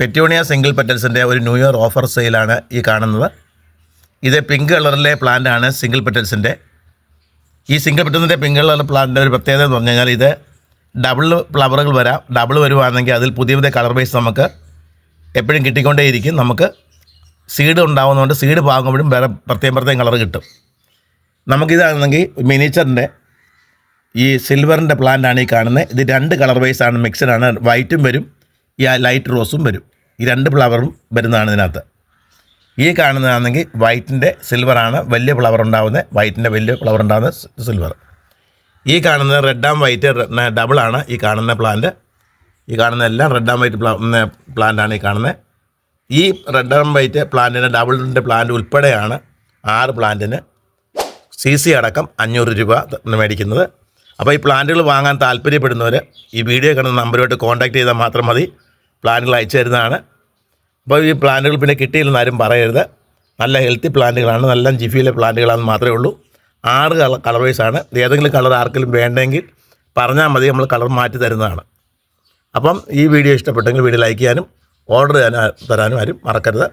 Petunia single പെറ്റൽസിൻ്റെ ഒരു new year offer സെയിലാണ് ഈ കാണുന്നത്. ഇത് പിങ്ക് കളറിലെ പ്ലാന്റ് ആണ് സിംഗിൾ പെറ്റൽസിൻ്റെ. ഈ സിംഗിൾ പെറ്റൽസിൻ്റെ പിങ്ക് കളർ പ്ലാന്റിൻ്റെ ഒരു പ്രത്യേകത എന്ന് പറഞ്ഞു കഴിഞ്ഞാൽ ഇത് ഡബിൾ ഫ്ലവറുകൾ വരാം. ഡബിൾ വരുവാണെങ്കിൽ അതിൽ പുതിയ പുതിയ കളർ ബേസ് നമുക്ക് എപ്പോഴും കിട്ടിക്കൊണ്ടേയിരിക്കും. നമുക്ക് സീഡ് ഉണ്ടാകുന്നതുകൊണ്ട് സീഡ് പാകുമ്പോഴും വേറെ പ്രത്യേകം കളർ കിട്ടും. നമുക്കിതാണെങ്കിൽ മിനിച്ചറിൻ്റെ ഈ സിൽവറിൻ്റെ പ്ലാന്റാണ് ഈ കാണുന്നത്. ഇത് 2 കളർ ബേസാണ്, മിക്സഡാണ്. വൈറ്റും വരും, ഈ ലൈറ്റ് റോസും വരും. ഈ 2 ഫ്ലവറും വരുന്നതാണ് ഇതിനകത്ത്. ഈ കാണുന്നതാണെങ്കിൽ വൈറ്റിൻ്റെ സിൽവറാണ്, വലിയ ഫ്ലവർ ഉണ്ടാകുന്നത്. വൈറ്റിൻ്റെ വലിയ ഫ്ലവർ ഉണ്ടാകുന്ന സിൽവർ. ഈ കാണുന്നത് റെഡ് ആൻഡ് വൈറ്റ് ഡബിളാണ് ഈ കാണുന്ന പ്ലാന്റ്. ഈ കാണുന്ന എല്ലാം റെഡ് ആൻഡ് വൈറ്റ് പ്ലാന്റാണ് ഈ കാണുന്നത്. ഈ റെഡ് ആൻഡ് വൈറ്റ് പ്ലാന്റിന് ഡബിളിൻ്റെ പ്ലാന്റ് ഉൾപ്പെടെയാണ് 6 പ്ലാന്റിന് CC അടക്കം 500 രൂപ മേടിക്കുന്നത്. അപ്പോൾ ഈ പ്ലാന്റുകൾ വാങ്ങാൻ താല്പര്യപ്പെടുന്നവർ ഈ വീഡിയോ കാണുന്ന നമ്പറുമായിട്ട് കോൺടാക്ട് ചെയ്താൽ മാത്രം മതി. പ്ലാന്റുകൾ അയച്ചു തരുന്നതാണ്. അപ്പോൾ ഈ പ്ലാന്റുകൾ പിന്നെ കിട്ടിയില്ലെന്ന് ആരും പറയരുത്. നല്ല ഹെൽത്തി പ്ലാന്റുകളാണ്, നല്ല ജിഫിയിലെ പ്ലാന്റുകളാണെന്ന് മാത്രമേ ഉള്ളൂ. 6 കളർവൈസാണ്. ഏതെങ്കിലും കളർ ആർക്കെങ്കിലും വേണ്ടെങ്കിൽ പറഞ്ഞാൽ മതി, നമ്മൾ കളർ മാറ്റി തരുന്നതാണ്. അപ്പം ഈ വീഡിയോ ഇഷ്ടപ്പെട്ടെങ്കിൽ വീഡിയോ ലൈക്ക് ചെയ്യാനും ഓർഡർ തരാനും ആരും മറക്കരുത്.